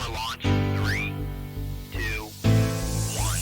for launch. 3, 2, 1.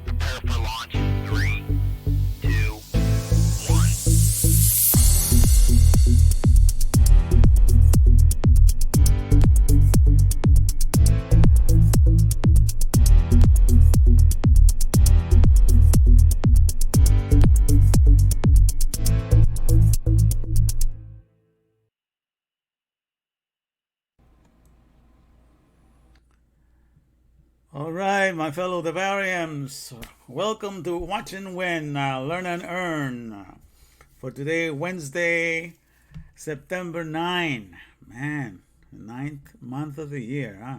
Prepare for launch. 3, 2, 1. All right, my fellow Dvarians, welcome to Watch and Win, Learn and Earn. For today, Wednesday, September 9. Man, the 9th month of the year, huh?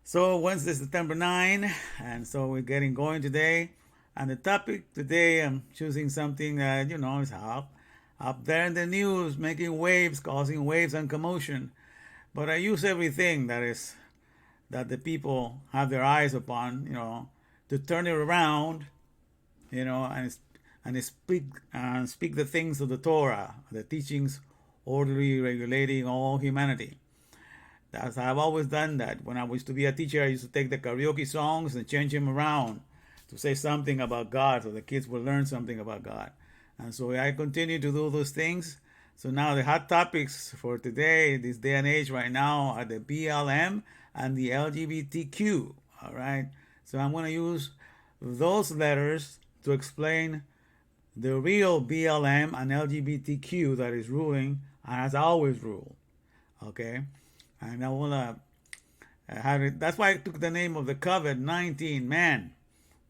So Wednesday, September 9, and so we're getting going today. And the topic today, I'm choosing something that, is up there in the news, making waves, causing waves and commotion. But I use everything that the people have their eyes upon, to turn it around, and speak the things of the Torah, the teachings orderly regulating all humanity. I've always done that. When I used to be a teacher, I used to take the karaoke songs and change them around to say something about God, so the kids will learn something about God. And so I continue to do those things. So now the hot topics for today, this day and age right now, are the BLM and the LGBTQ. All right. So I'm going to use those letters to explain the real BLM and LGBTQ that is ruling and has always ruled. Okay. And I want to have it. That's why I took the name of the COVID-19, man,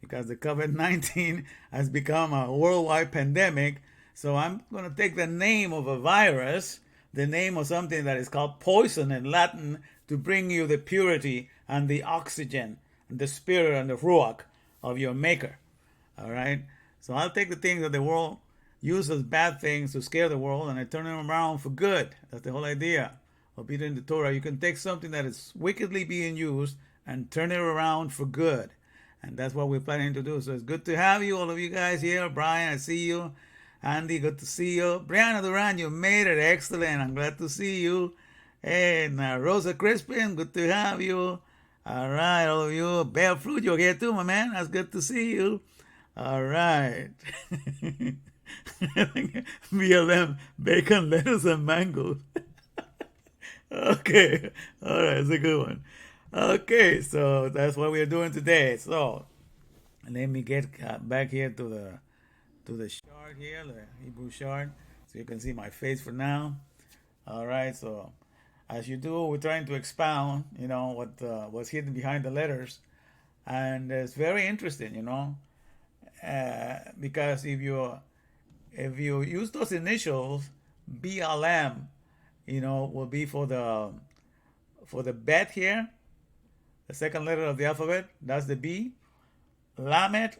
because the COVID-19 has become a worldwide pandemic. So I'm going to take the name of a virus, the name of something that is called poison in Latin, to bring you the purity and the oxygen and the spirit and the ruach of your maker. All right? So I'll take the things that the world uses bad things to scare the world, and I turn them around for good. That's the whole idea of reading the Torah. You can take something that is wickedly being used and turn it around for good. And that's what we're planning to do. So it's good to have you, all of you guys here. Brian, I see you. Andy, good to see you. Brianna Duran, you made it. Excellent. I'm glad to see you. And Rosa Crispin, good to have you. All right, all of you. Bear Fruit, you're here too, my man. That's good to see you. All right. BLM, bacon, lettuce, and mangoes. Okay. All right, it's a good one. Okay, so that's what we're doing today. So let me get back here to the chart here, the Hebrew chart, so you can see my face for now. All right, so as you do, we're trying to expound, what was hidden behind the letters, and it's very interesting, because if you use those initials, BLM, will be for the bet here, the second letter of the alphabet. That's the B. Lamed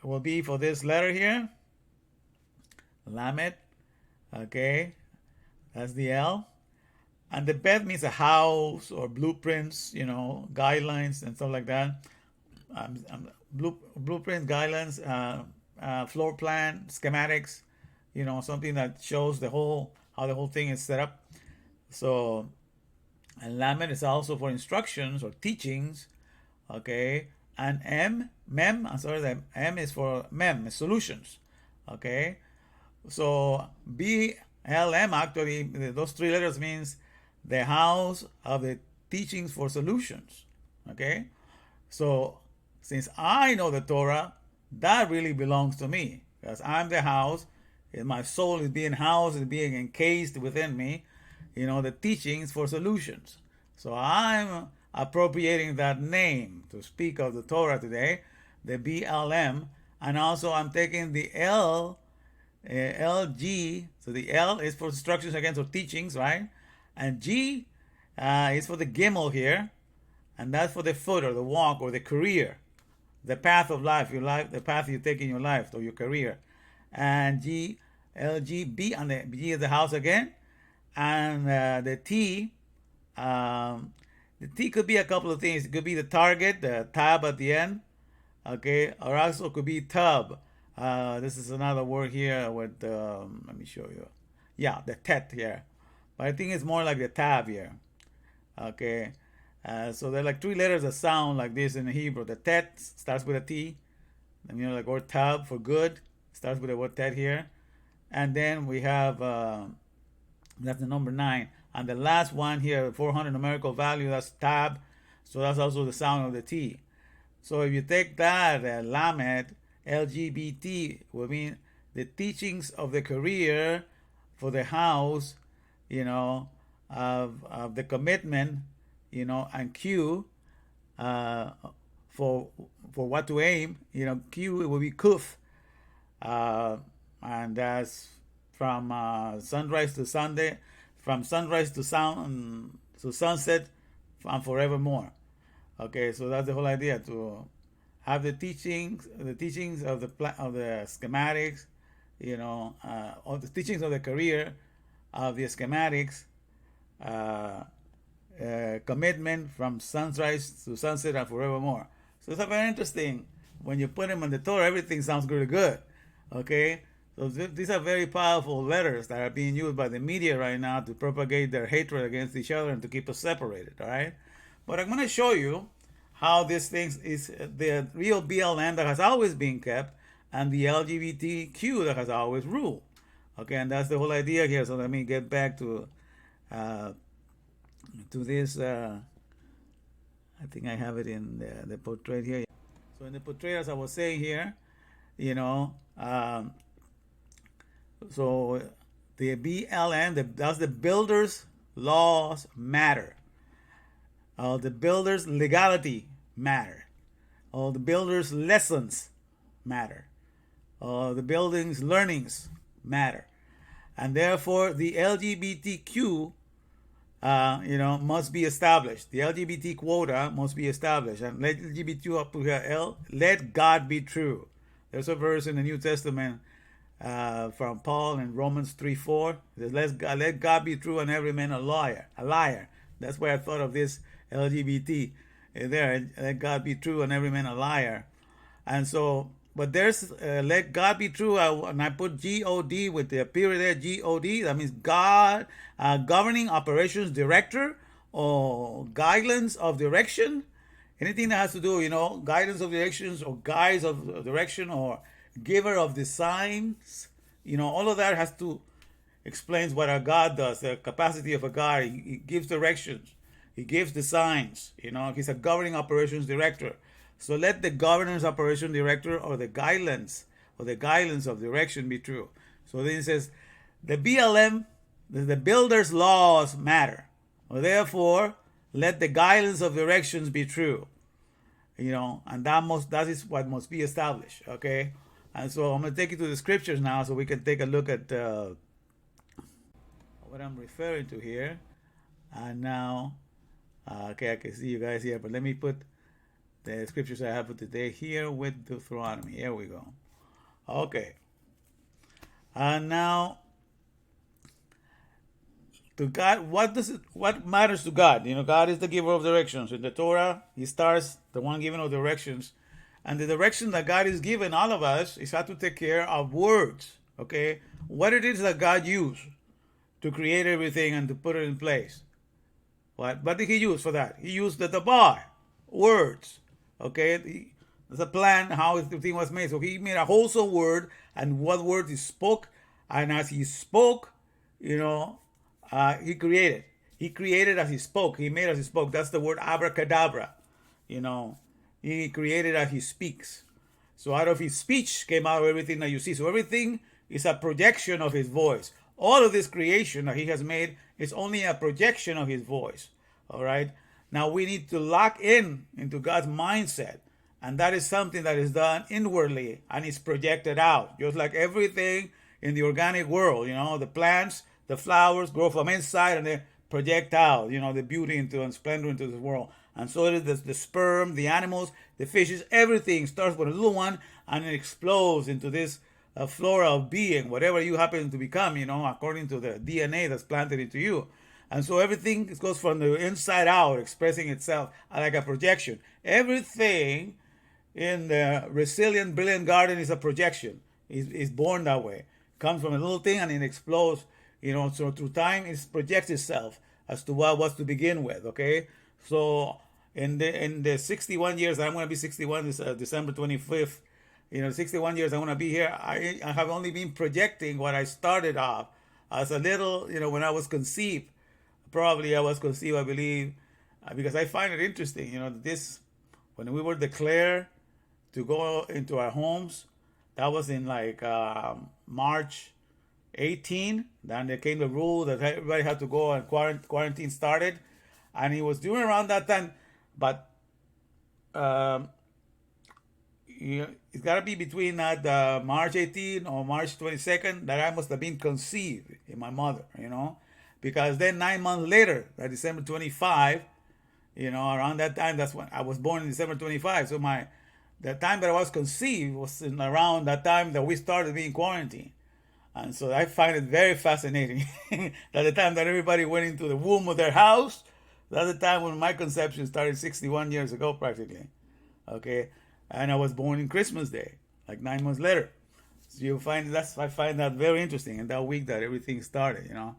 will be for this letter here. Lamed, okay, that's the L. And the bet means a house or blueprints, guidelines and stuff like that. Blueprints, guidelines, floor plan, schematics, something that shows how the whole thing is set up. So And lamed is also for instructions or teachings. Okay. And the M is for solutions. Okay. So BLM, actually, those three letters means the house of the teachings for solutions. Okay. So since I know the Torah, that really belongs to me because I'm the house, and my soul is being housed, is being encased within me, the teachings for solutions. So I'm appropriating that name to speak of the Torah today, the BLM, and also I'm taking the LG. So the L is for instructions again, so teachings, right? And G is for the gimel here, and that's for the foot or the walk or the career, the path of life, your life, the path you take in your life or your career. And G, L, G, B, and the G is the house again, and the T. The T could be a couple of things. It could be the target, the tab at the end, okay, or also could be tub. This is another word here with, let me show you. Yeah, the tet here. But I think it's more like the tab here. Okay. So there are like three letters that sound like this in Hebrew. The tet starts with a T. And like word tab for good starts with the word tet here. And then we have, that's the number 9. And the last one here, 400 numerical value, that's tab. So that's also the sound of the T. So if you take that, lamed, LGBT, will mean the teachings of the career for the house, of the commitment, and Q, for what to aim, Q, it will be kuf, and that's from sunrise to Sunday, from sunrise to sunset, and forevermore. Okay, so that's the whole idea, to have the teachings of the schematics, of the teachings of the career, of the schematics, commitment from sunrise to sunset and forevermore. So it's very interesting. When you put them in the Torah, everything sounds really good. Okay? So these are very powerful letters that are being used by the media right now to propagate their hatred against each other and to keep us separated. All right? But I'm going to show you how this thing is the real BLM that has always been kept and the LGBTQ that has always ruled. Okay, and that's the whole idea here. So let me get back to this. I think I have it in the portrait here. So in the portrait, as I was saying here, so the BLM, that's the builder's laws matter. The builder's legality matter. The builder's lessons matter. The building's learnings matter. And therefore, the LGBTQ, must be established. The LGBT quota must be established. And let LGBTQ up to here, let God be true. There's a verse in the New Testament from Paul in Romans 3:4. It says, let God be true and every man a liar. A liar. That's why I thought of this LGBT there. Let God be true and every man a liar. And so, but there's let God be true, and I put G-O-D with the period there, G-O-D. That means God, governing operations director or guidelines of direction. Anything that has to do, guidance of directions or guides of direction or giver of the signs, all of that has to explains what our God does, the capacity of a God. He gives directions. He gives the signs. He's a governing operations director. So let the governance operation director or the guidelines of direction be true. So then it says, the BLM, the builder's laws matter. Therefore, let the guidance of directions be true. And that is what must be established. Okay? And so I'm going to take you to the scriptures now so we can take a look at what I'm referring to here. And now, okay, I can see you guys here, but let me put the scriptures I have for today here with Deuteronomy. Here we go. Okay. And now, to God, what matters to God? God is the giver of directions. In the Torah, He starts the one giving of directions. And the direction that God is giving all of us is how to take care of words. Okay? What it is that God used to create everything and to put it in place. What did he use for that? He used the Dvar, words. Okay, there's a plan how the thing was made. So he made a wholesome word, and what words he spoke, and as he spoke, you know, he created. He created as he spoke. He made as he spoke. That's the word abracadabra. You know, he created as he speaks. So out of his speech came out everything that you see. So everything is a projection of his voice. All of this creation that he has made is only a projection of his voice. All right. Now we need to lock in into God's mindset. And that is something that is done inwardly and is projected out. Just like everything in the organic world, you know, the plants, the flowers grow from inside and they project out, you know, the beauty into and splendor into this world. And so it is the sperm, the animals, the fishes, everything starts with a little one and it explodes into this flora of being, whatever you happen to become, you know, according to the DNA that's planted into you. And so everything goes from the inside out, expressing itself like a projection. Everything in the resilient, brilliant garden is a projection. It's born that way. Comes from a little thing and it explodes, you know, so through time it projects itself as to what was to begin with, okay? So in the 61 years, I'm going to be 61 this December 25th, you know, 61 years I'm going to be here, I have only been projecting what I started off as a little, you know, when I was conceived. Probably I was conceived, I believe, because I find it interesting, you know, this, when we were declared to go into our homes, that was in like March 18. Then there came the rule that everybody had to go and quarantine started. And it was during around that time. But you know, it's got to be between that March 18 or March 22nd that I must have been conceived in my mother, you know. Because then 9 months later, that December 25, you know, around that time, that's when I was born in December 25. So the time that I was conceived was in around that time that we started being quarantined. And so I find it very fascinating that the time that everybody went into the womb of their house, that's the time when my conception started 61 years ago practically. Okay. And I was born in Christmas Day, like 9 months later. So I find that very interesting in that week that everything started, you know.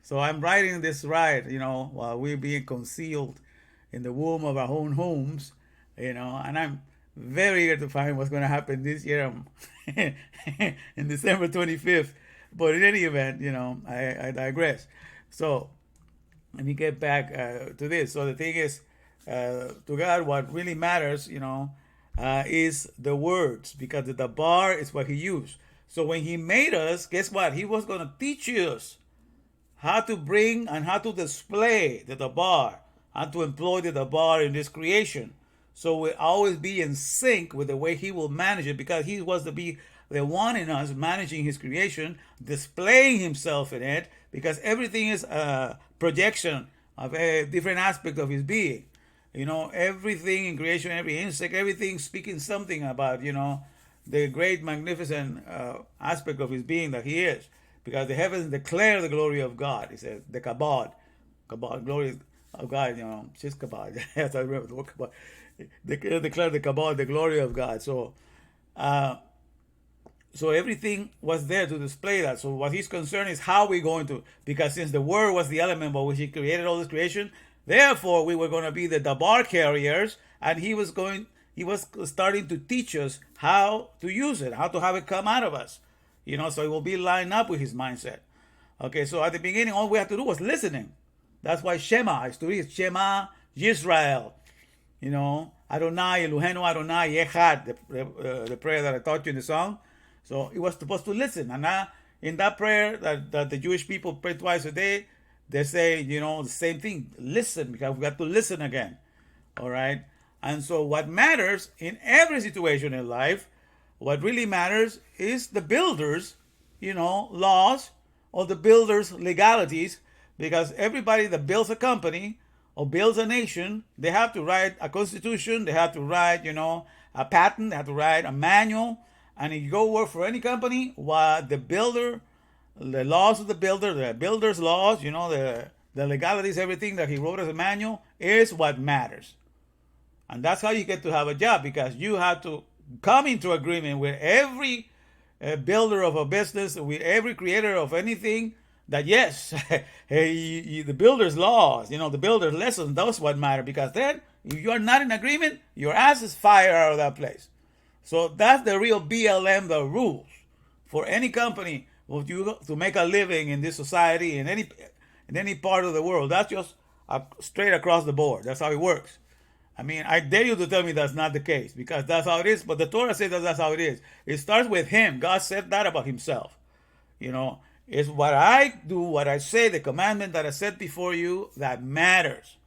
So I'm riding this ride, you know, while we're being concealed in the womb of our own homes, you know, and I'm very eager to find what's going to happen this year in December 25th. But in any event, you know, I digress. So let me get back to this. So the thing is, to God, what really matters, you know, is the words, because the Dvar is what he used. So when he made us, guess what? He was going to teach us how to bring and how to display the Dvar, how to employ the Dvar in this creation. So we'll always be in sync with the way he will manage it, because he was to be the one in us managing his creation, displaying himself in it, because everything is a projection of a different aspect of his being. You know, everything in creation, every insect, everything speaking something about, you know, the great, magnificent aspect of his being that he is. Because the heavens declare the glory of God. He says, the kabod, glory of God, you know, she's kabod. Yes, I remember the word kabod. Declare the kabod, the glory of God. So everything was there to display that. So what he's concerned is how we're going to, because since the word was the element by which he created all this creation, therefore we were going to be the Dvar carriers, and he was starting to teach us how to use it, how to have it come out of us. You know, so it will be lined up with his mindset. Okay, so at the beginning, all we had to do was listening. That's why Shema is to read Shema Yisrael. You know, Adonai Eloheinu Adonai Echad, the prayer that I taught you in the song. So it was supposed to listen. And in that prayer that the Jewish people pray twice a day, they say, you know, the same thing. Listen, because we got to listen again. All right? And so what matters in every situation in life, what really matters is the builder's, you know, laws, or the builder's legalities, because everybody that builds a company or builds a nation, they have to write a constitution, they have to write, you know, a patent, they have to write a manual. And if you go work for any company, what the builder, the laws of the builder's laws, you know, the legalities, everything that he wrote as a manual is what matters. And that's how you get to have a job, because you have to come into agreement with every builder of a business, with every creator of anything, that yes, hey, the builder's laws, the builder's lessons, those what matter, because then if you are not in agreement, your ass is fired out of that place. So that's the real BLM, the rules for any company to make a living in this society in any part of the world. That's just straight across the board. That's how it works. I mean, I dare you to tell me that's not the case, because that's how it is. But the Torah says that that's how it is. It starts with Him. God said that about Himself. You know, it's what I do, what I say, the commandment that I set before you that matters.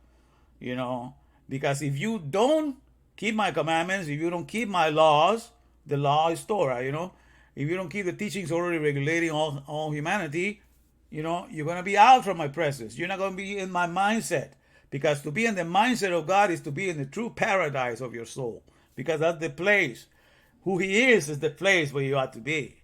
Because if you don't keep my commandments, if you don't keep my laws, the law is Torah. If you don't keep the teachings already regulating all humanity, you're going to be out from my presence. You're not going to be in my mindset. Because to be in the mindset of God is to be in the true paradise of your soul. Because that's the place. Who He is the place where you ought to be.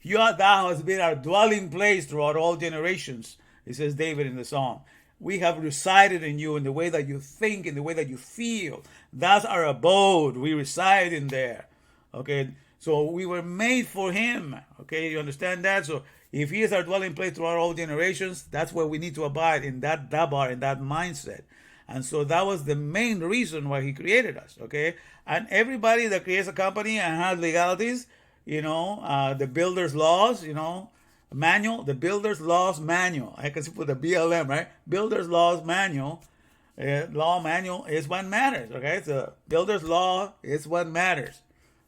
Thou hast been our dwelling place throughout all generations, it says David in the Psalm. We have resided in you in the way that you think, in the way that you feel. That's our abode. We reside in there. Okay, so we were made for Him. Okay, you understand that? So if He is our dwelling place throughout all generations, that's where we need to abide, in that dabar, in that mindset. And so that was the main reason why He created us. Okay, and everybody that creates a company and has legalities, the builder's laws, manual, the builder's laws manual. I can put the BLM, right? Builder's laws manual. Law manual is what matters. Okay, so builder's law is what matters.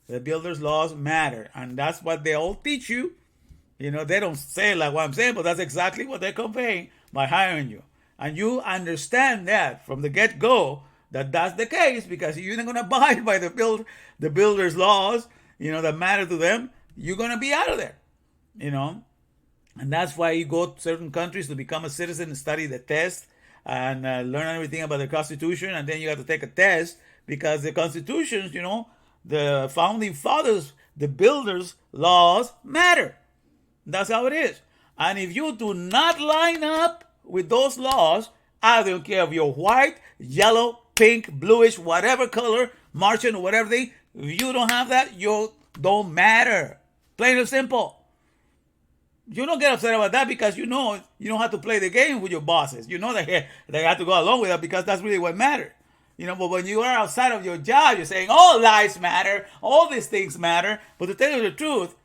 The builder's laws matter, and that's what they all teach you. They don't say it like what I'm saying, but that's exactly what they're conveying by hiring you. And you understand that from the get-go that that's the case, because if you're not going to abide by the builder's laws, that matter to them, you're going to be out of there. And that's why you go to certain countries to become a citizen and study the test and learn everything about the Constitution, and then you have to take a test, because the constitutions, the founding fathers, the builders' laws matter. That's how it is. And if you do not line up with those laws, I don't care if you're white, yellow, pink, bluish, whatever color, Martian or whatever thing, if you don't have that, you don't matter. Plain and simple. You don't get upset about that, because you don't have to play the game with your bosses. You know that they have to go along with that, because that's really what matters. But when you are outside of your job, you're saying all lives matter, all these things matter. But to tell you the truth,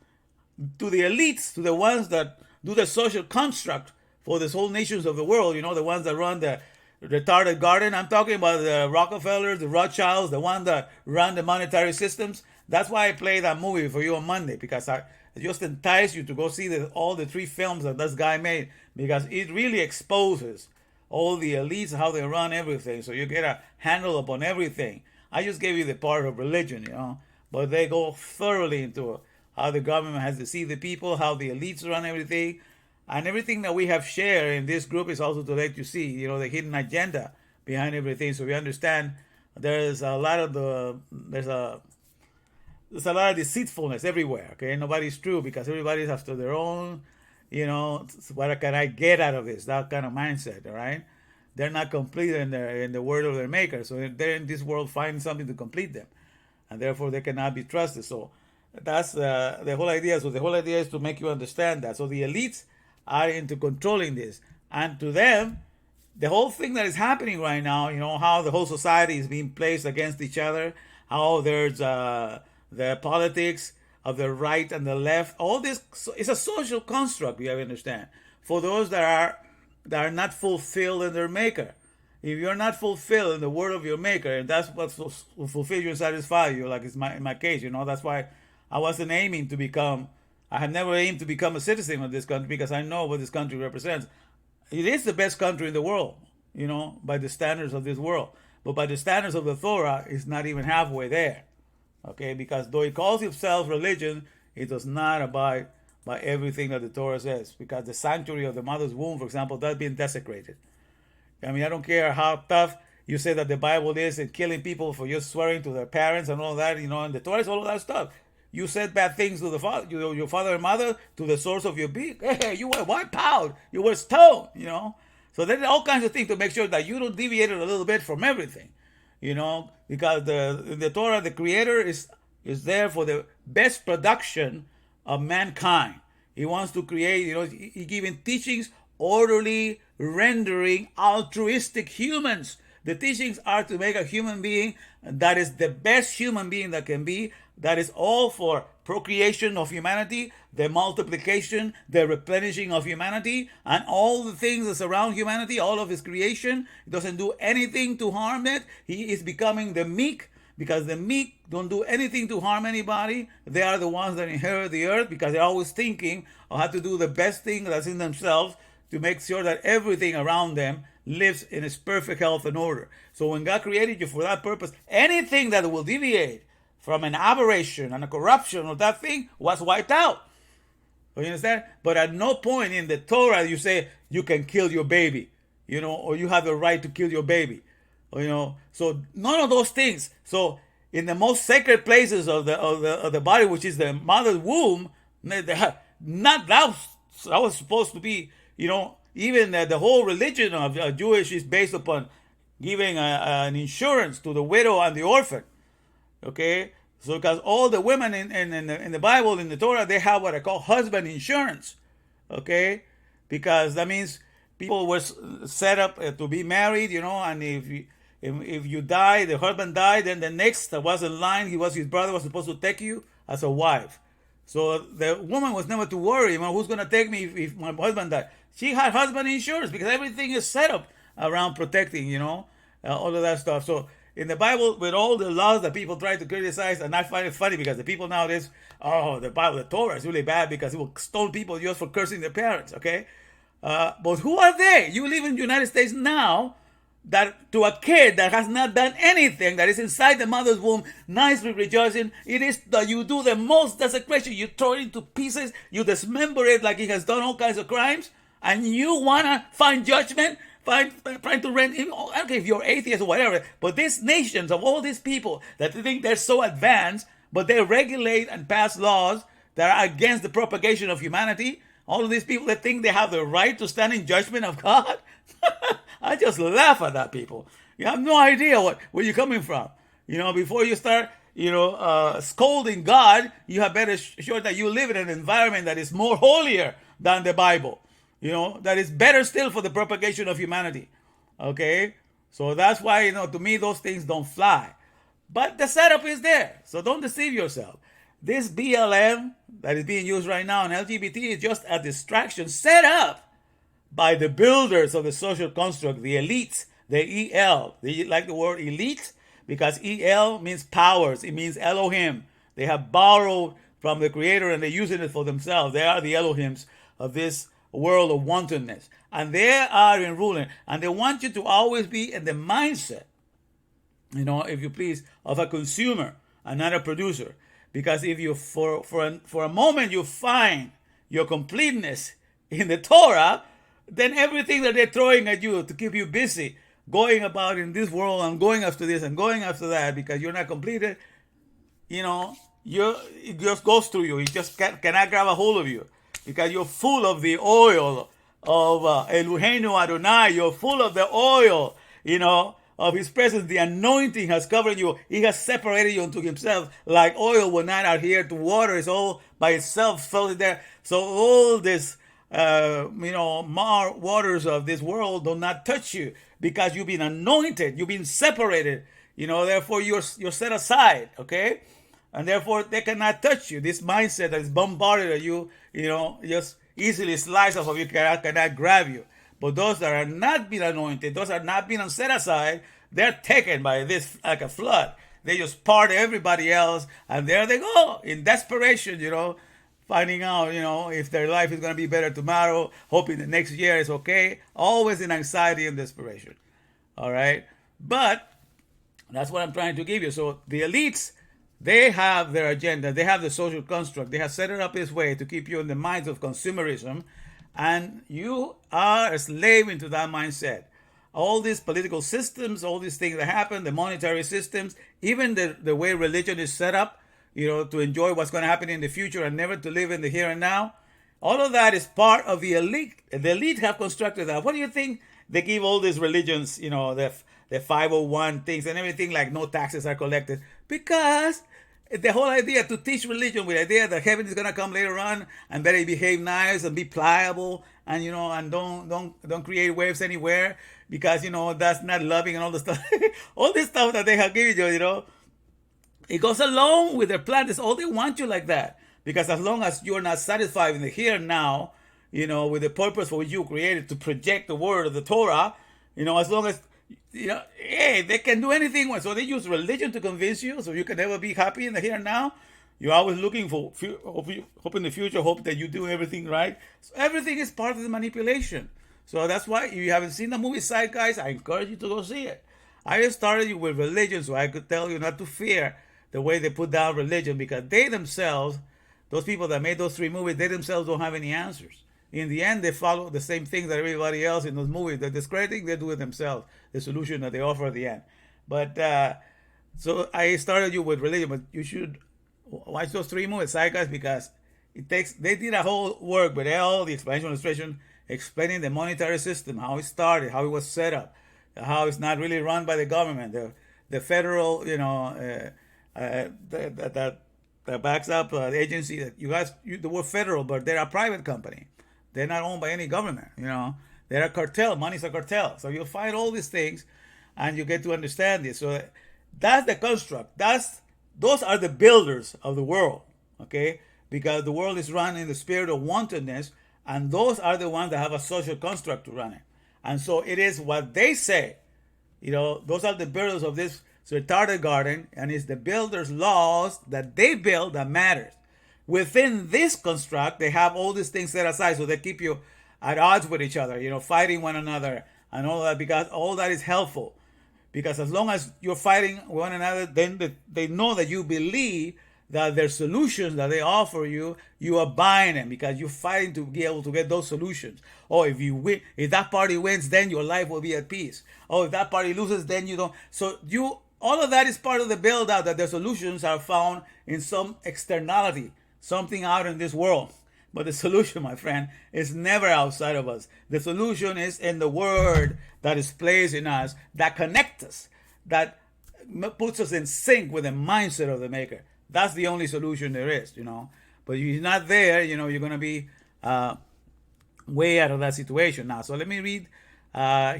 to the elites, to the ones that do the social construct for this whole nations of the world, the ones that run the retarded garden. I'm talking about the Rockefellers, the Rothschilds, the ones that run the monetary systems. That's why I played that movie for you on Monday, because I just entice you to go see all the 3 films that this guy made, because it really exposes all the elites, how they run everything. So you get a handle upon everything. I just gave you the part of religion, but they go thoroughly into how the government has deceived the people, how the elites run everything. And everything that we have shared in this group is also to let you see, the hidden agenda behind everything. So we understand there's a lot of deceitfulness everywhere. Okay, nobody's true, because everybody's after their own. What can I get out of this? That kind of mindset. All right, they're not complete in the word of their maker. So they're in this world finding something to complete them, and therefore they cannot be trusted. So that's the whole idea. So the whole idea is to make you understand that. So the elites are into controlling this, and to them, the whole thing that is happening right now, how the whole society is being placed against each other, how there's the politics of the right and the left, all this is a social construct, you have to understand, for those that are not fulfilled in their maker. If you're not fulfilled in the word of your maker, and that's what will fulfill you and satisfy you, like it's in my case, that's why I wasn't aiming to become, I have never aimed to become a citizen of this country, because I know what this country represents. It is the best country in the world, by the standards of this world. But by the standards of the Torah, it's not even halfway there. Okay, because though it calls itself religion, it does not abide by everything that the Torah says. Because the sanctuary of the mother's womb, for example, that's being desecrated. I mean, I don't care how tough you say that the Bible is in killing people for just swearing to their parents and all that, and the Torah is all of that stuff. You said bad things to the father, your father and mother, to the source of your being. Hey, you were wiped out. You were stoned, So there's all kinds of things to make sure that you don't deviate a little bit from everything, because the Torah, the Creator is there for the best production of mankind. He wants to create, He giving teachings orderly, rendering, altruistic humans. The teachings are to make a human being that is the best human being that can be, that is all for procreation of humanity, the multiplication, the replenishing of humanity, and all the things that surround humanity, all of his creation. He doesn't do anything to harm it. He is becoming the meek, because the meek don't do anything to harm anybody. They are the ones that inherit the earth, because they're always thinking of how to do the best thing that's in themselves to make sure that everything around them lives in its perfect health and order. So when God created you for that purpose, anything that will deviate from an aberration and a corruption of that thing was wiped out. You understand? But at no point in the Torah you say you can kill your baby, or you have the right to kill your baby, So none of those things. So in the most sacred places of the body, which is the mother's womb, not that was supposed to be, even the whole religion of Jewish is based upon giving an insurance to the widow and the orphan. Okay, so because all the women in the Bible, in the Torah, they have what I call husband insurance. Okay, because that means people were set up to be married, and if you die, the husband died, then the next that was in line, his brother was supposed to take you as a wife. So the woman was never to worry, who's going to take me if my husband died. She had husband insurance because everything is set up around protecting, all of that stuff. So in the Bible, with all the laws that people try to criticize, and I find it funny because the people nowadays, the Bible, the Torah is really bad because it will stone people just for cursing their parents, okay? But who are they? You live in the United States now, that to a kid that has not done anything, that is inside the mother's womb, nicely rejoicing, it is that you do the most desecration. You throw it into pieces, you dismember it like he has done all kinds of crimes, and you want to find judgment, trying to rent, I don't care if you're atheist or whatever, but these nations of all these people that think they're so advanced, but they regulate and pass laws that are against the propagation of humanity, all of these people that think they have the right to stand in judgment of God, I just laugh at that people. You have no idea where you're coming from. Before you start, scolding God, you have better sure that you live in an environment that is more holier than the Bible. That is better still for the propagation of humanity. Okay? So that's why, to me, those things don't fly. But the setup is there. So don't deceive yourself. This BLM that is being used right now in LGBT is just a distraction set up by the builders of the social construct, the elites, the EL. They like the word elite because EL means powers. It means Elohim. They have borrowed from the Creator and they're using it for themselves. They are the Elohims of this world of wantonness. And they are in ruling. And they want you to always be in the mindset, if you please, of a consumer and not a producer. Because if you, for a moment, you find your completeness in the Torah, then everything that they're throwing at you to keep you busy, going about in this world and going after this and going after that because you're not completed, it just goes through you. It just cannot grab a hold of you because you're full of the oil of Eloheinu Adonai. You're full of the oil, of his presence. The anointing has covered you. He has separated you unto himself like oil will not adhere to water. It's all by itself floating there. So all this waters of this world do not touch you because you've been anointed, you've been separated, therefore you're set aside, okay? And therefore they cannot touch you. This mindset that is bombarded at you, just easily slice off of you, cannot grab you. But those that are not being anointed, those that are not being set aside, they're taken by this like a flood. They just part everybody else, and there they go in desperation, finding out, if their life is going to be better tomorrow, hoping the next year is okay, always in anxiety and desperation. All right? But that's what I'm trying to give you. So the elites, they have their agenda. They have the social construct. They have set it up this way to keep you in the minds of consumerism, and you are a slave into that mindset. All these political systems, all these things that happen, the monetary systems, even the way religion is set up, to enjoy what's going to happen in the future and never to live in the here and now. All of that is part of the elite. The elite have constructed that. What do you think they give all these religions, the 501 things and everything, like no taxes are collected? Because the whole idea to teach religion with the idea that heaven is gonna come later on and better behave nice and be pliable and and don't create waves anywhere because that's not loving and all the stuff all this stuff that they have given you. It goes along with their plan. It's all they want you like that. Because as long as you're not satisfied in the here and now, with the purpose for which you were created to project the word of the Torah, as long as, hey, they can do anything. So they use religion to convince you so you can never be happy in the here and now. You're always looking for, hope in the future, hope that you do everything right. So everything is part of the manipulation. So that's why if you haven't seen the movie Side, guys, I encourage you to go see it. I just started you with religion so I could tell you not to fear the way they put down religion, because they themselves, those people that made those 3 movies, they themselves don't have any answers. In the end, they follow the same things that everybody else in those movies. They're discrediting, they do it themselves, the solution that they offer at the end. But, so I started you with religion, but you should watch those 3 movies, Zeitgeist, because they did a whole work with all the explanation illustration, explaining the monetary system, how it started, how it was set up, how it's not really run by the government, the federal, that backs up the agency that you guys the word federal, but they're a private company. They're not owned by any government. They're a cartel. Money's a cartel. So you'll find all these things, and you get to understand this. So that's the construct. Those are the builders of the world. Okay, because the world is run in the spirit of wantonness, and those are the ones that have a social construct to run it. And so it is what they say. Those are the builders of this retarded garden, and it's the builder's laws that they build that matters. Within this construct, they have all these things set aside, so they keep you at odds with each other, fighting one another and all that, because all that is helpful. Because as long as you're fighting one another, then they know that you believe that their solutions that they offer you, you are buying them because you're fighting to be able to get those solutions. Oh, if you win, if that party wins, then your life will be at peace. Oh, if that party loses, then you don't. So all of that is part of the build out, that the solutions are found in some externality, something out in this world. But the solution, my friend, is never outside of us. The solution is in the word that is placed in us, that connects us, that puts us in sync with the mindset of the Maker. That's the only solution there is, But if you're not there, you're going to be way out of that situation now. So let me read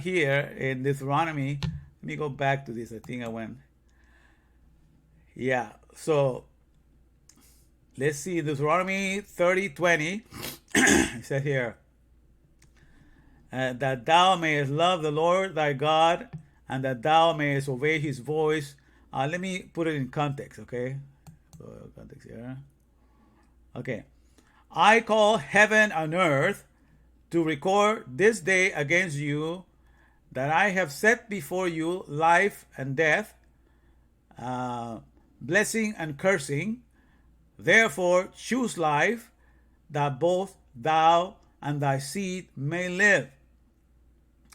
here in Deuteronomy. Let me go back to this. I think I went. Yeah. So let's see. Deuteronomy 30:20. It says here, that thou mayest love the Lord thy God, and that thou mayest obey his voice. Let me put it in context, okay? Context here. Okay. I call heaven and earth to record this day against you, that I have set before you life and death, blessing and cursing. Therefore choose life, that both thou and thy seed may live.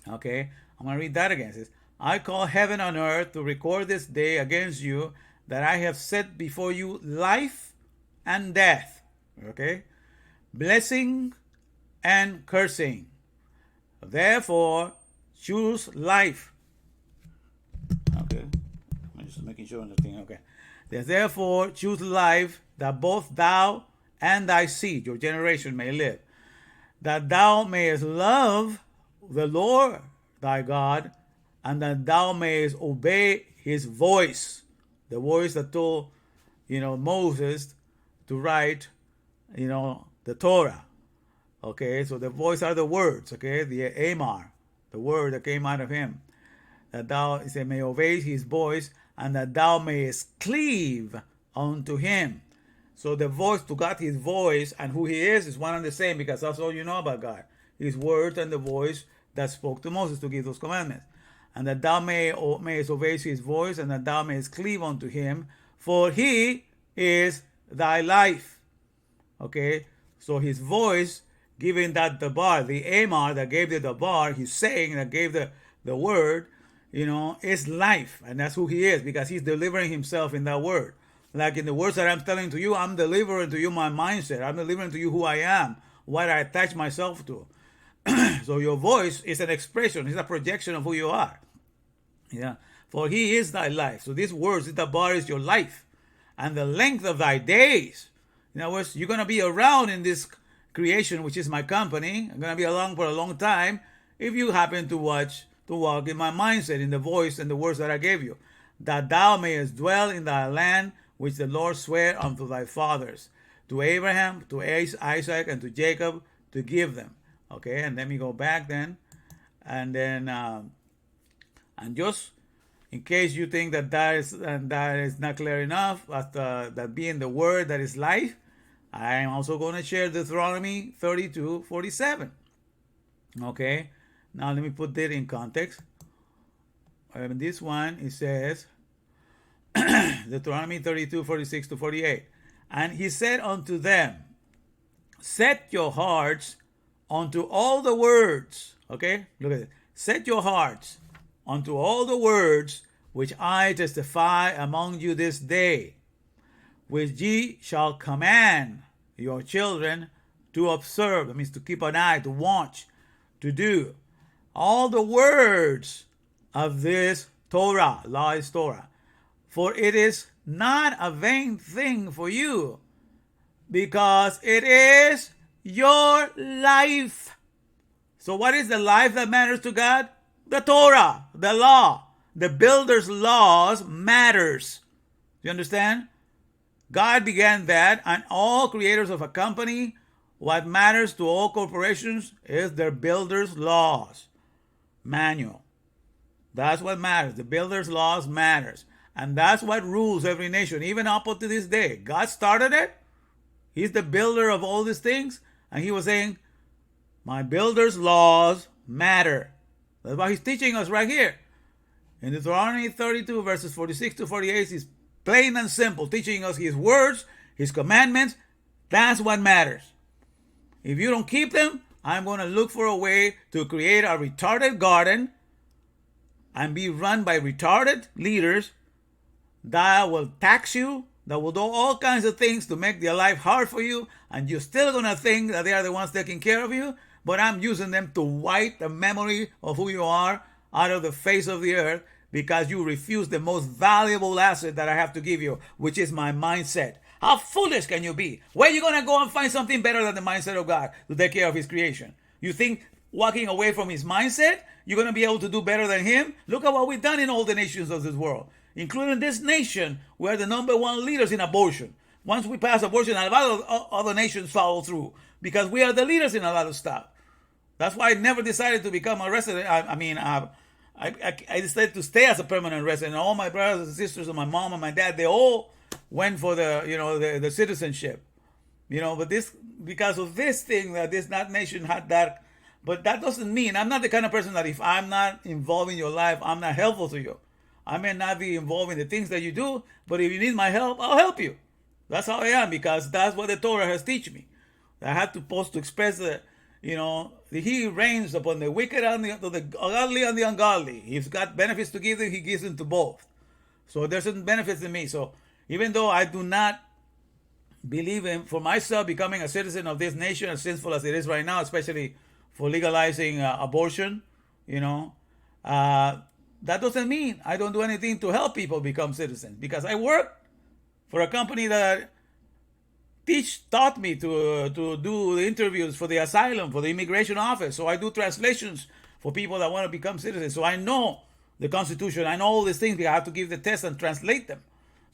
Okay, I'm going to read that again. It says, I call heaven and earth to record this day against you, that I have set before you life and death. Okay, blessing and cursing. Therefore choose life. Okay, I'm just making sure on the thing. Okay, therefore choose life, that both thou and thy seed, your generation, may live, that thou mayest love the Lord thy God, and that thou mayest obey his voice, the voice that told Moses to write the Torah. Okay, so the voice are the words, okay, the Amar, the word that came out of him, that thou may obey his voice, and that thou mayest cleave unto him. So the voice, to God, his voice and who he is one and the same, because that's all you know about God. His word and the voice that spoke to Moses to give those commandments. And that thou mayest obey his voice, and that thou mayest cleave unto him, for he is thy life. Okay, so his voice giving that Dvar, the Amar that gave the Dvar, his saying that gave the word, is life. And that's who he is, because he's delivering himself in that word. Like in the words that I'm telling to you, I'm delivering to you my mindset. I'm delivering to you who I am, what I attach myself to. So your voice is an expression, it's a projection of who you are. Yeah. For he is thy life. So these words, the bar is your life. and the length of thy days. In other words, you're going to be around in this creation, which is my company. I'm going to be along for a long time if you happen to walk in my mindset, in the voice and the words that I gave you, that thou mayest dwell in thy land, which the Lord sware unto thy fathers, to Abraham, to Isaac, and to Jacob, to give them. Okay, and let me go back then, and then, and just in case you think that is not clear enough, as that being the word that is life, I am also going to share Deuteronomy 32:47. Okay, now let me put that in context. This one, it says, Deuteronomy 32:46-48. And he said unto them, set your hearts unto all the words. Okay, look at it. Set your hearts unto all the words which I testify among you this day, which ye shall command your children to observe. That means to keep an eye, to watch, to do. All the words of this Torah, law is Torah. For it is not a vain thing for you, because it is your life. So what is the life that matters to God? The Torah, the law. The builder's laws matters. You understand? God began that, and all creators of a company, what matters to all corporations is their builder's laws manual. That's what matters. The builder's laws matters. And that's what rules every nation, even up to this day. God started it. He's the builder of all these things. And he was saying, my builder's laws matter. That's what he's teaching us right here. In Deuteronomy 32, verses 46-48, he's plain and simple, teaching us his words, his commandments. That's what matters. If you don't keep them, I'm going to look for a way to create a retarded garden and be run by retarded leaders that will tax you, that will do all kinds of things to make their life hard for you, and you're still going to think that they are the ones taking care of you, but I'm using them to wipe the memory of who you are out of the face of the earth because you refuse the most valuable asset that I have to give you, which is my mindset. How foolish can you be? Where are you going to go and find something better than the mindset of God to take care of his creation? You think walking away from his mindset, you're going to be able to do better than him? Look at what we've done in all the nations of this world, including this nation. We're the #1 leaders in abortion. Once we pass abortion, a lot of other nations follow through because we are the leaders in a lot of stuff. That's why I never decided to become a resident. I decided to stay as a permanent resident. All my brothers and sisters and my mom and my dad, they all went for the citizenship. But this, because of this thing that this not nation had that. But that doesn't mean I'm not the kind of person that if I'm not involved in your life, I'm not helpful to you. I may not be involved in the things that you do, but if you need my help, I'll help you. That's how I am, because that's what the Torah has taught me. I have to supposed to express he reigns upon the wicked and the godly and the ungodly. He's got benefits to give them, he gives them to both. So there's certain benefits in me. So even though I do not believe in, for myself, becoming a citizen of this nation, as sinful as it is right now, especially for legalizing abortion, that doesn't mean I don't do anything to help people become citizens, because I work for a company that taught me to do the interviews for the asylum, for the immigration office. So I do translations for people that want to become citizens. So I know the Constitution, I know all these things. I have to give the test and translate them.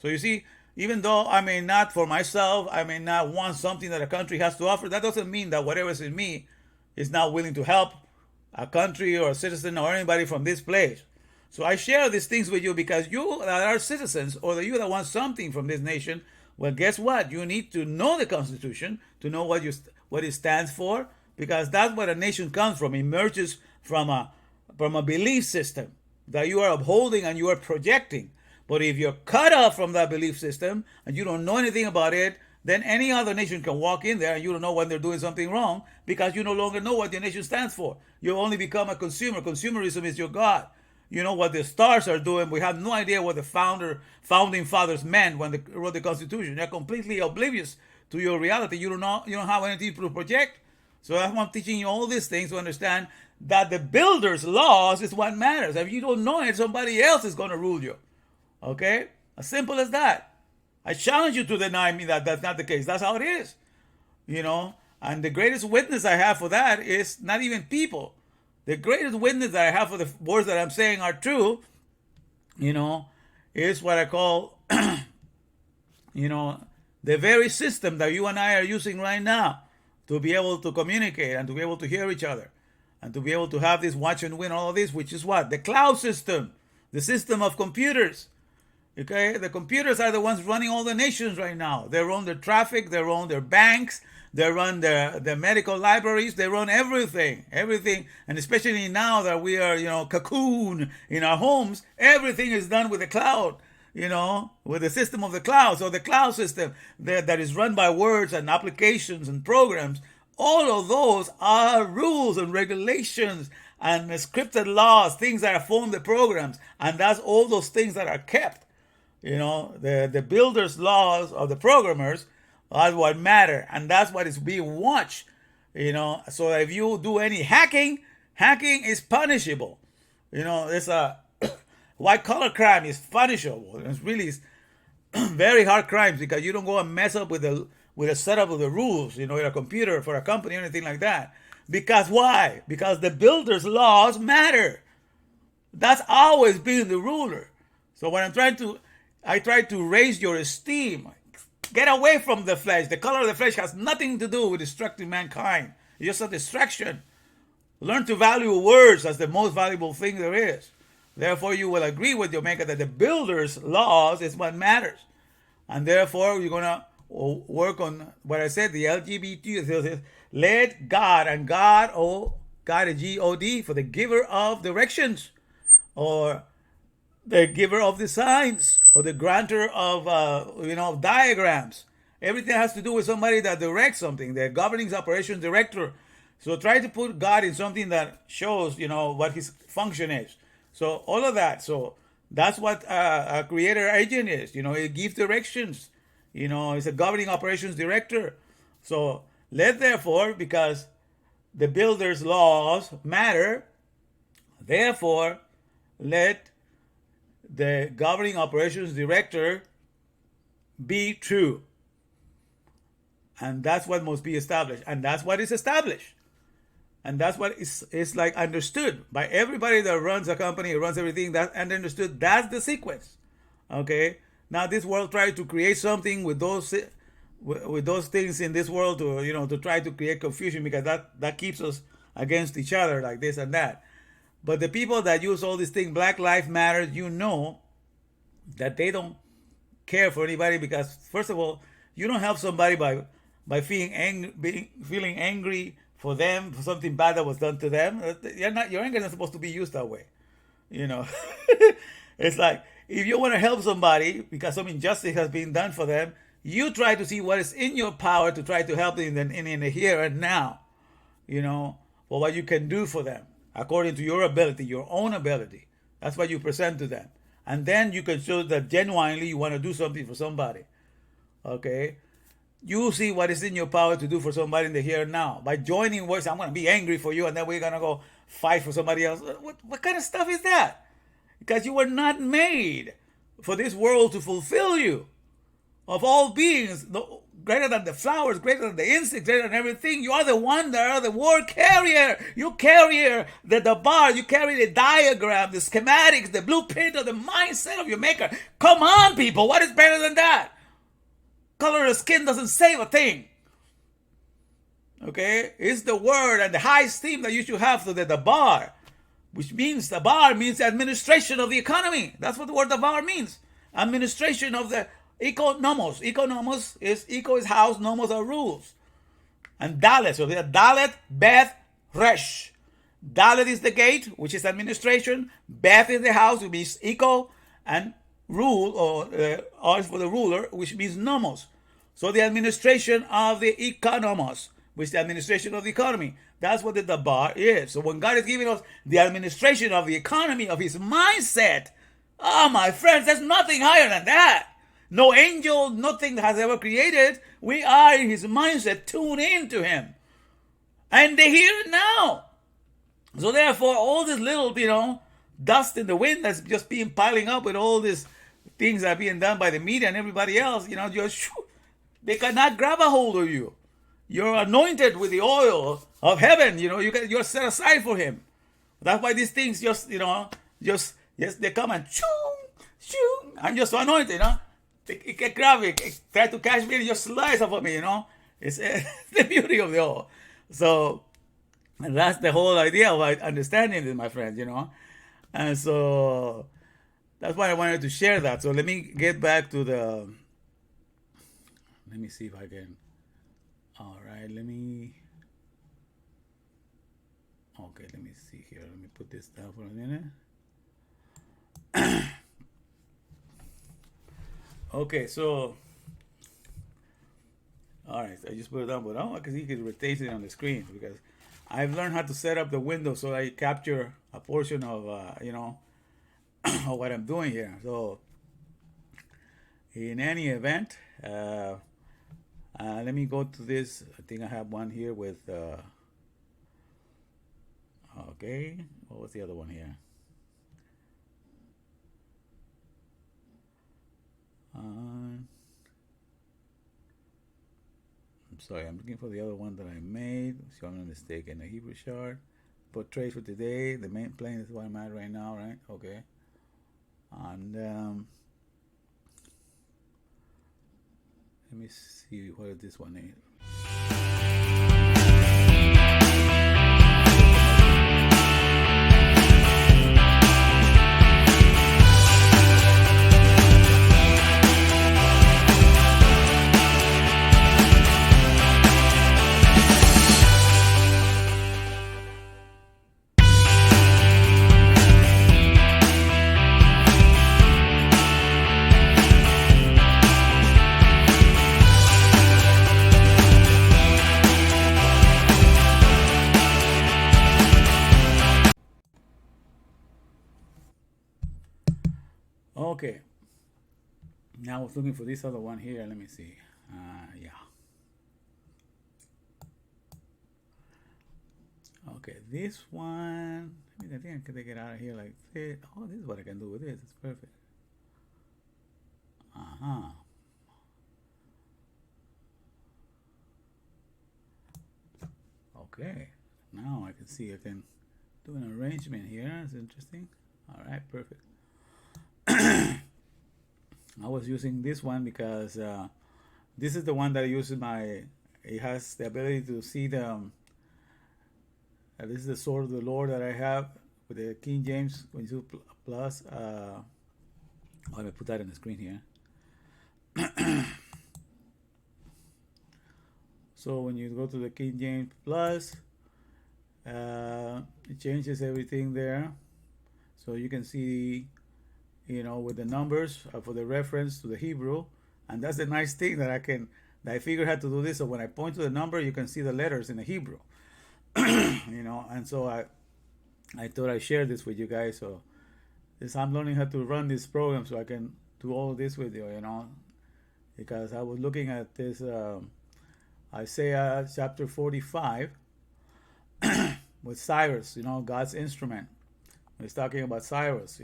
So you see, even though I may not, for myself, I may not want something that a country has to offer, that doesn't mean that whatever is in me is not willing to help a country or a citizen or anybody from this place. So I share these things with you because you that are citizens, or you that want something from this nation, well, guess what? You need to know the Constitution to know what it stands for, because that's what a nation comes from. It emerges from a belief system that you are upholding and you are projecting. But if you're cut off from that belief system and you don't know anything about it, then any other nation can walk in there and you don't know when they're doing something wrong, because you no longer know what your nation stands for. You only become a consumer. Consumerism is your God. You know what the stars are doing. We have no idea what the founding fathers meant when they wrote the Constitution. They're completely oblivious to your reality. You don't have anything to project. So that's why I'm teaching you all these things to understand that the builder's laws is what matters. If you don't know it, somebody else is going to rule you. Okay? As simple as that. I challenge you to deny me that that's not the case. That's how it is. And the greatest witness I have for that is not even people. The greatest witness that I have for the words that I'm saying are true, is what I call, the very system that you and I are using right now to be able to communicate and to be able to hear each other and to be able to have this watch and win, all of this, which is what? The cloud system, the system of computers. Okay, the computers are the ones running all the nations right now. They run their traffic, they run their banks, they run their medical libraries, they run everything. And especially now that we are, cocoon in our homes, everything is done with the cloud, with the system of the cloud. So the cloud system that is run by words and applications and programs, all of those are rules and regulations and scripted laws, things that form the programs. And that's all those things that are kept. The builders' laws of the programmers are what matter, and that's what is being watched. So if you do any hacking is punishable. It's a white collar crime is punishable. It's really very hard crimes because you don't go and mess up with the setup of the rules, in a computer for a company or anything like that. Because why? Because the builders' laws matter. That's always been the ruler. So when I try to raise your esteem. Get away from the flesh. The color of the flesh has nothing to do with destructing mankind. It's just a distraction. Learn to value words as the most valuable thing there is. Therefore, you will agree with your maker that the builder's laws is what matters. And therefore, you're going to work on what I said, the LGBTQ. Let God, and God is G-O-D, for the giver of directions, or the giver of the signs, or the grantor of diagrams. Everything has to do with somebody that directs something, the governing operations director. So try to put God in something that shows what his function is. So all of that. So that's what a creator agent is. It gives directions. It's a governing operations director. So let therefore, because the builder's laws matter, therefore let the governing operations director be true. And that's what must be established. And that's what is established. And that's what is like understood by everybody that runs a company, runs everything, and understood. That's the sequence. Okay? Now this world tries to create something with those things in this world to try to create confusion, because that keeps us against each other, like this and that. But the people that use all these things, Black Lives Matter, that they don't care for anybody, because first of all, you don't help somebody by feeling angry for them, for something bad that was done to them. Your anger is not supposed to be used that way. It's like, if you want to help somebody because some injustice has been done for them, you try to see what is in your power to try to help them in the here and now, for what you can do for them according to your ability, your own ability. That's what you present to them. And then you can show that genuinely you want to do something for somebody. Okay? You see what is in your power to do for somebody in the here and now. By joining words, I'm going to be angry for you, and then we're going to go fight for somebody else. What kind of stuff is that? Because you were not made for this world to fulfill you. Of all beings, greater than the flowers, greater than the insects, greater than everything, you are the one that are the word carrier. You carry the bar, you carry the diagram, the schematics, the blueprint of the mindset of your maker. Come on, people, what is better than that? Color of skin doesn't save a thing. Okay? It's the word and the high esteem that you should have to the bar, which means the bar means administration of the economy. That's what the word bar means. Administration of the economos. Economos is eco is house, nomos are rules. And dalet, so they're dalet, beth, resh. Dalet is the gate, which is administration. Beth is the house, which means eco, and rule, or R is for the ruler, which means nomos. So the administration of the economos, which is the administration of the economy. That's what the dabar is. So when God is giving us the administration of the economy, of his mindset, oh my friends, there's nothing higher than that. No angel, nothing has ever created. We are in his mindset, tuned into him. And they're here now. So therefore, all this little, dust in the wind that's just being piling up with all this things are being done by the media and everybody else, just they cannot grab a hold of you. You're anointed with the oil of heaven. You're set aside for Him. That's why these things just yes, they come and shoo, shoo. I'm just so anointed, They can grab it, try to catch me and just slice off of me, It's the beauty of the oil. So, and that's the whole idea of understanding this, my friends, And so that's why I wanted to share that. So let me get back to let me see if I can. All right, okay, let me see here. Let me put this down for a minute. Okay, so, all right, I just put it down, but I can see you can rotate it on the screen because I've learned how to set up the window so I capture a portion of, of what I'm doing here. So, in any event, let me go to this. I think I have one here with, okay, what was the other one here? I'm sorry, I'm looking for the other one that I made. So I'm not mistaken. The Hebrew chart, portraits for today. The main plane is what I'm at right now, right? Okay. And let me see what this one is. Okay. Now I was looking for this other one here. Let me see. Yeah. Okay, this one. I think I can take it out of here like this. Oh, this is what I can do with this. It's perfect. Uh-huh. Okay. Now I can see I can do an arrangement here. It's interesting. All right, perfect. I was using this one because this is the one that I use it has the ability to see this is the sword of the Lord that I have with the King James 22 plus. Let me put that on the screen here. So when you go to the King James plus, it changes everything there. So you can see with the numbers for the reference to the Hebrew. And that's the nice thing that I figured how to do this. So when I point to the number, you can see the letters in the Hebrew. And so I thought I'd share this with you guys. So I'm learning how to run this program so I can do all this with you, because I was looking at this Isaiah chapter 45 with Cyrus, God's instrument. He's talking about Cyrus,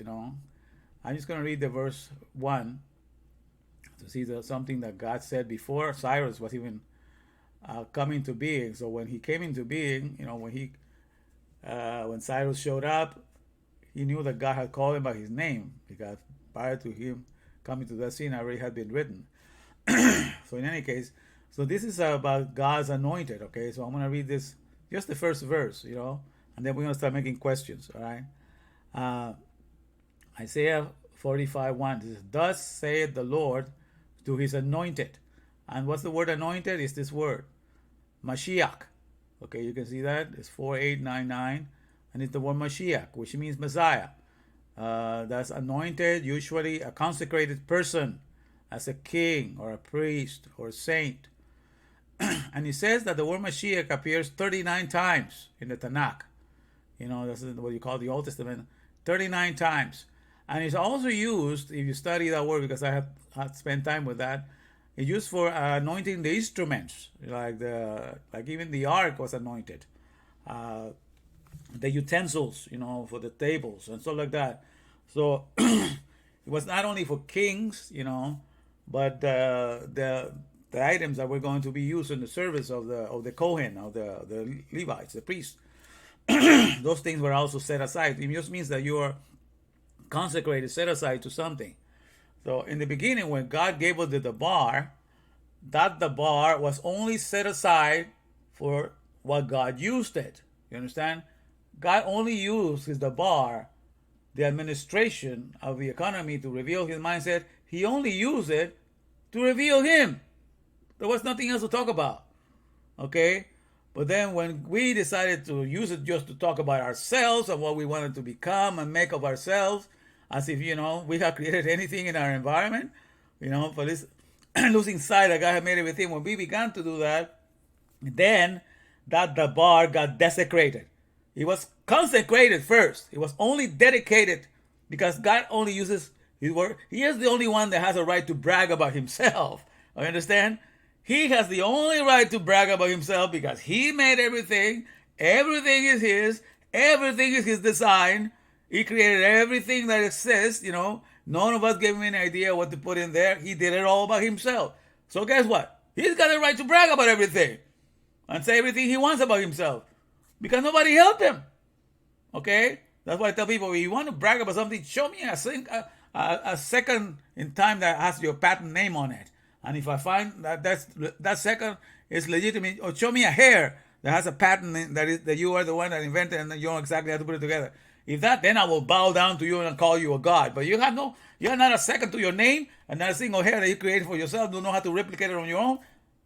I'm just going to read the verse 1 to see something that God said before Cyrus was even coming to being. So when he came into being, when Cyrus showed up, he knew that God had called him by his name because prior to him coming to that scene already had been written. So in any case, so this is about God's anointed, okay? So I'm going to read this, just the first verse, and then we're going to start making questions, all right? Isaiah 45:1 says, "Thus saith the Lord to his anointed." And what's the word anointed? It's this word, Mashiach. Okay, you can see that. It's 4899. And it's the word Mashiach, which means Messiah. That's anointed, usually a consecrated person as a king or a priest or a saint. And it says that the word Mashiach appears 39 times in the Tanakh. That's what you call the Old Testament, 39 times. And it's also used, if you study that word, because I have spent time with that, it's used for anointing the instruments, like even the ark was anointed, the utensils, for the tables and stuff like that. So it was not only for kings, but the items that were going to be used in the service of the Kohen, of the Levites, the priests. Those things were also set aside. It just means that you are consecrated, set aside to something. So in the beginning, when God gave us the Dvar, that Dvar was only set aside for what God used it. You understand? God only used his Dvar, the administration of the economy, to reveal his mindset. He only used it to reveal him. There was nothing else to talk about. Okay? But then when we decided to use it just to talk about ourselves and what we wanted to become and make of ourselves, as if, we have created anything in our environment, for this losing sight that God had made everything. When we began to do that, then that Dvar got desecrated. It was consecrated first. It was only dedicated because God only uses his word. He is the only one that has a right to brag about himself. You understand? He has the only right to brag about himself because he made everything. Everything is his. Everything is his design. He created everything that exists, None of us gave him any idea what to put in there. He did it all by himself. So guess what? He's got the right to brag about everything and say everything he wants about himself because nobody helped him. Okay? That's why I tell people, if you want to brag about something, show me a second in time that has your patent name on it. And if I find that second is legitimate, or show me a hair that has a patent that you are the one that invented and you know exactly how to put it together. If that, then I will bow down to you and call you a god. But you have not a second to your name and not a single hair that you created for yourself, don't know how to replicate it on your own,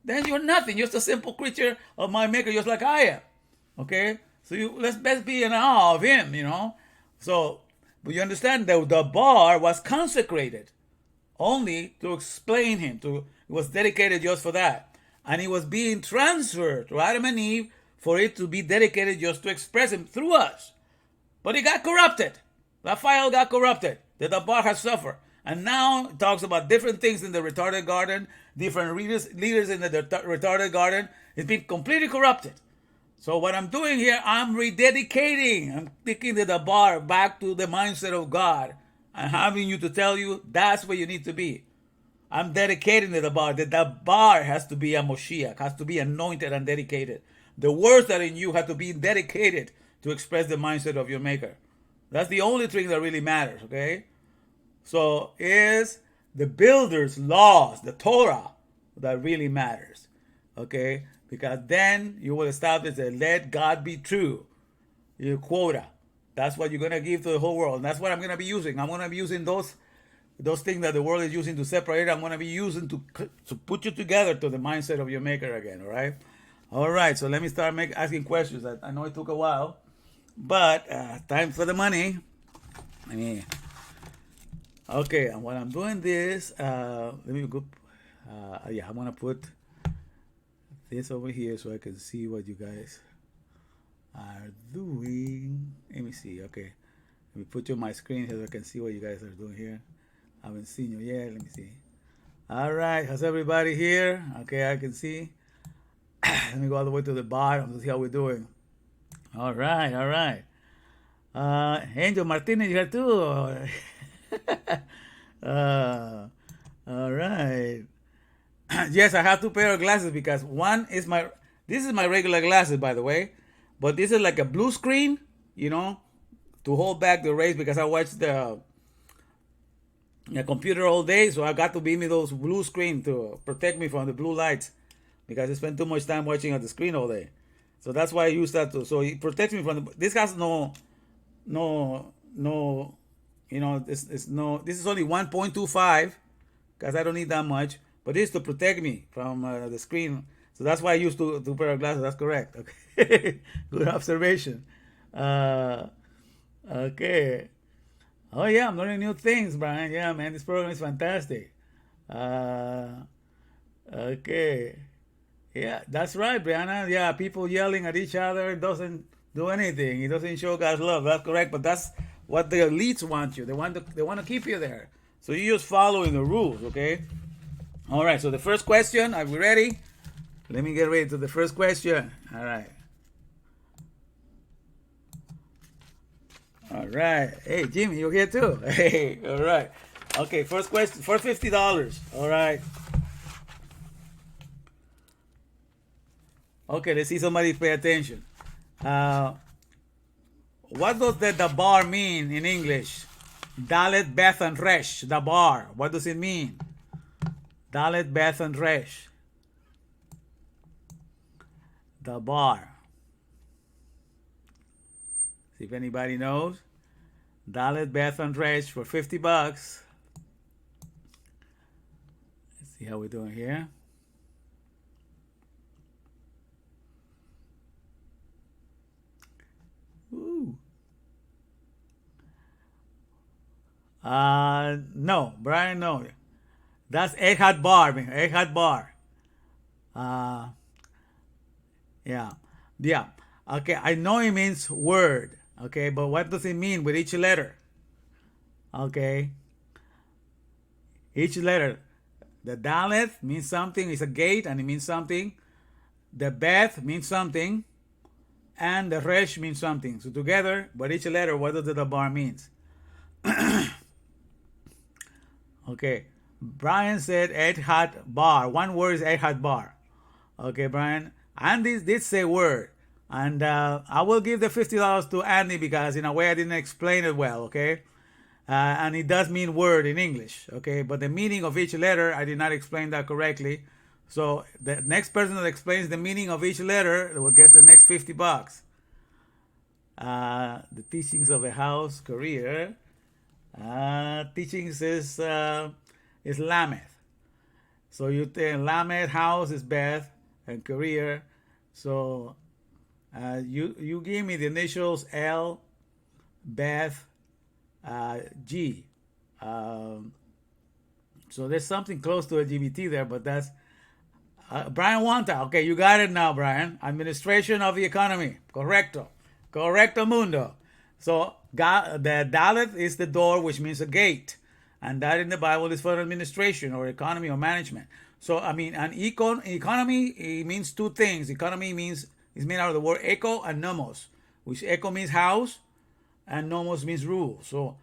then you're nothing. You're just a simple creature of my maker, just like I am. Okay? So let's best be in awe of him, So, but you understand that the bar was consecrated only to explain him. It was dedicated just for that. And it was being transferred to Adam and Eve for it to be dedicated just to express him through us. But it got corrupted. That file got corrupted. The Dvar has suffered. And now it talks about different things in the retarded garden, different leaders in the retarded garden. It's been completely corrupted. So what I'm doing here, I'm rededicating. I'm taking the Dvar back to the mindset of God and having you to tell you that's where you need to be. I'm dedicating the Dvar. The Dvar has to be a Moshiach, has to be anointed and dedicated. The words that are in you have to be dedicated to express the mindset of your maker. That's the only thing that really matters, okay? So is the builder's laws, the Torah, that really matters, okay? Because then you will establish that let God be true, your quota. That's what you're going to give to the whole world. And that's what I'm going to be using. I'm going to be using those things that the world is using to separate. I'm going to be using to put you together to the mindset of your maker again, all right? All right, so let me start asking questions. I know it took a while. But time for the money. Okay, and while I'm doing this, let me go. I'm gonna put this over here so I can see what you guys are doing. Let me see. Okay, let me put you on my screen so I can see what you guys are doing here. I haven't seen you yet. Let me see. All right, how's everybody here? Okay, I can see. Let me go all the way to the bottom to see how we're doing. All right. Angel Martinez, you here too. All right. Yes, I have two pair of glasses because one is this is my regular glasses, by the way, but this is like a blue screen, to hold back the rays because I watch the computer all day, so I got to be me those blue screen to protect me from the blue lights because I spend too much time watching at the screen all day. So that's why I use that too. So it protects me from this has this is only 1.25 because I don't need that much. But this is to protect me from the screen. So that's why I use two pair of glasses. That's correct. Okay. Good observation. Okay. Oh yeah, I'm learning new things, Brian. Yeah, man, this program is fantastic. Okay. Yeah, that's right, Brianna. Yeah, people yelling at each other doesn't do anything. It doesn't show God's love. That's correct. But that's what the elites want you. They want to keep you there. So you're just following the rules, okay? All right. So the first question. Are we ready? Let me get ready to the first question. All right. All right. Hey, Jimmy, you're here too. Hey. All right. Okay, first question, first $50. All right. Okay, let's see somebody pay attention. Uh, what does the bar mean in English? Dalet, Beth, and Resh. The bar. What does it mean? Dalet, Beth, and Resh. The bar. See if anybody knows. Dalet, Beth, and Resh for $50. Let's see how we're doing here. Ooh. No, Brian, no. That's Echad Bar, man. Echad Bar. Uh, yeah. Yeah. Okay, I know it means word. Okay, but what does it mean with each letter? Okay. Each letter. The Dalet means something, it's a gate and it means something. The Beth means something. And the Resh means something. So together, but each letter, what does the bar means? Okay. Brian said Echad Bar. One word is Echad Bar. Okay, Brian. Andy did say word. And I will give the $50 to Andy because in a way I didn't explain it well, okay? And it does mean word in English, okay? But the meaning of each letter, I did not explain that correctly. So the next person that explains the meaning of each letter will get the next $50. The teachings of the house, career. Teachings is Lameth. So you take Lameth, house is Beth, and career. So you give me the initials L, Beth, G. So there's something close to LGBT there, but that's Brian Wanta. Okay, you got it now, Brian. Administration of the economy. Correcto. Correcto mundo. So the Dalet is the door, which means a gate. And that in the Bible is for administration or economy or management. So, I mean, an economy, it means two things. Economy means, is made out of the word eco and nomos, which eco means house and nomos means rule. So,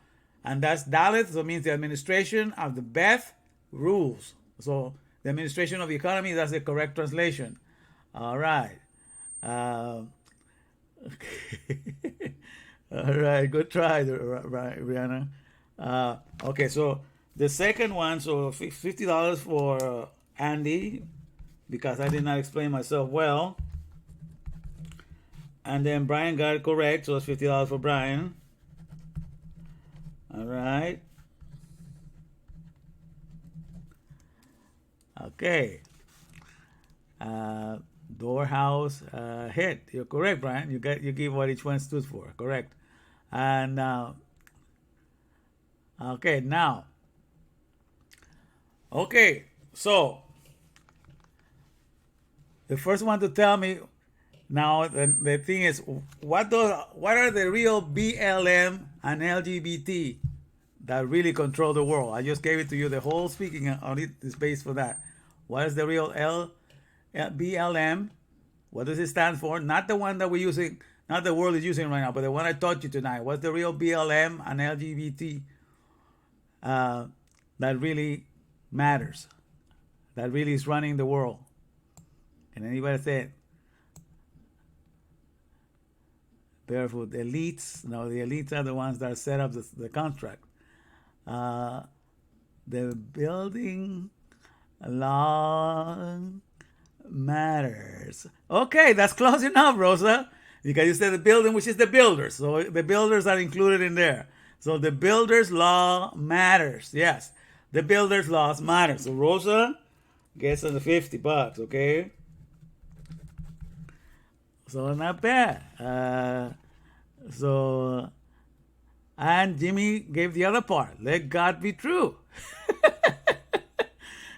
and that's Dalet, so it means the administration of the Beth rules. So, the administration of the economy, that's the correct translation. All right. Okay. All right, good try, Rihanna. Okay, so the second one, so $50 for Andy, because I did not explain myself well. And then Brian got it correct, so it's $50 for Brian. All right. Okay. Door, house, head. You're correct, Brian. You give what each one stood for. Correct. And okay, now. Okay, so the first one to tell me now the thing is what are the real BLM and LGBT that really control the world? I just gave it to you. The whole speaking on it is based for that. What is the real BLM? What does it stand for? Not the one that we're using, not the world is using right now, but the one I taught you tonight. What's the real BLM and LGBT that really matters? That really is running the world? Can anybody say it? Barefoot elites. No, the elites are the ones that set up the contract. The building along matters. Okay, that's close enough, Rosa. Because you said the building, which is the builders. So the builders are included in there. So the builder's law matters. Yes, the builder's laws matter. So Rosa gets on the $50, okay? So not bad. And Jimmy gave the other part. Let God be true.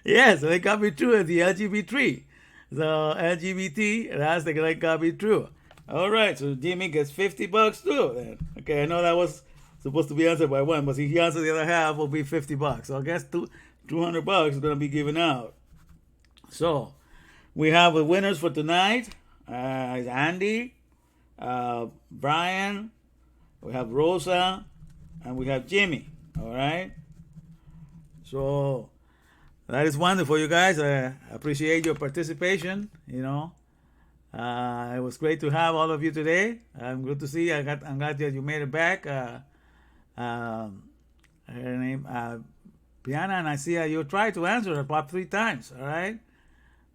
Yes, let God be true. The LGBT. So LGBT, that's the let God be true. All right, so Jimmy gets $50 too. Then. Okay, I know that was supposed to be answered by one, but if he answers the other half, will be $50. So I guess $200 is going to be given out. So we have the winners for tonight. Andy, Brian, we have Rosa, and we have Jimmy. All right. So that is wonderful, you guys. I appreciate your participation. It was great to have all of you today. I'm good to see you. I'm glad that you made it back. Her name, Piana, and I see you tried to answer about 3 times. All right.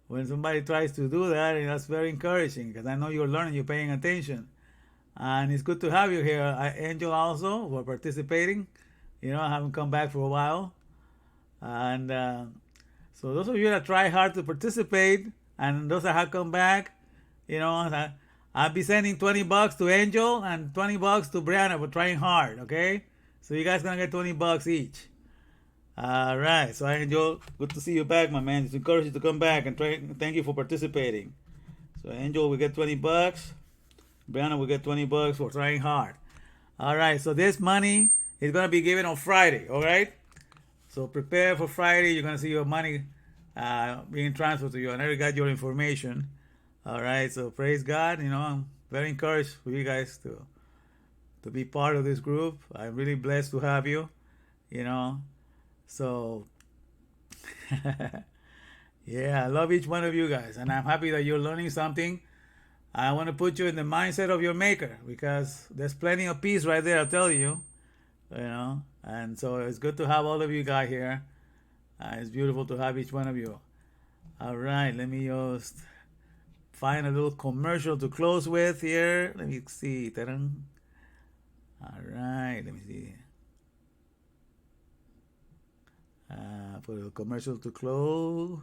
When somebody tries to do that, that's very encouraging because I know you're learning, you're paying attention, and it's good to have you here, Angel, also for participating. I haven't come back for a while, and so those of you that try hard to participate, and those that have come back, I'll be sending $20 to Angel and $20 to Brianna for trying hard. Okay, so you guys gonna get $20 each. All right, so Angel, good to see you back, my man. It's encouraging you to come back and thank you for participating. So Angel will get $20. Brianna will get $20 for trying hard. All right, so this money is gonna be given on Friday. All right, so prepare for Friday. You're gonna see your money being transferred to you. I already got your information. All right, so praise God. I'm very encouraged for you guys to be part of this group. I'm really blessed to have you. So, yeah, I love each one of you guys, and I'm happy that you're learning something. I want to put you in the mindset of your maker because there's plenty of peace right there, I'll tell you. And so it's good to have all of you guys here. It's beautiful to have each one of you. All right, let me just find a little commercial to close with here. Let me see. Ta-da. All right, let me see. Put a commercial to close.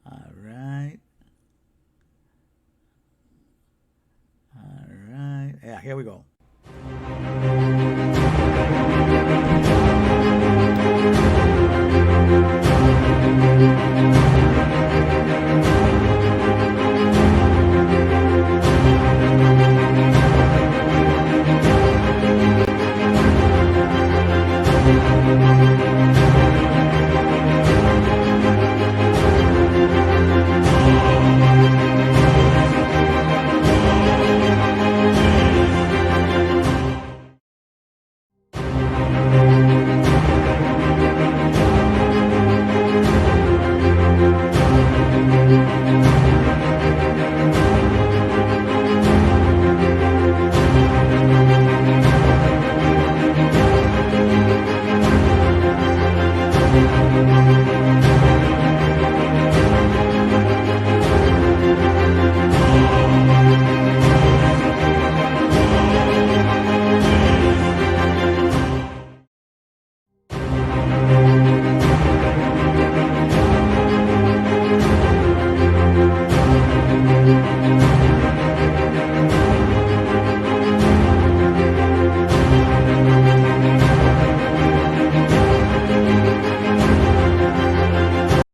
All right. All right. Yeah, here we go.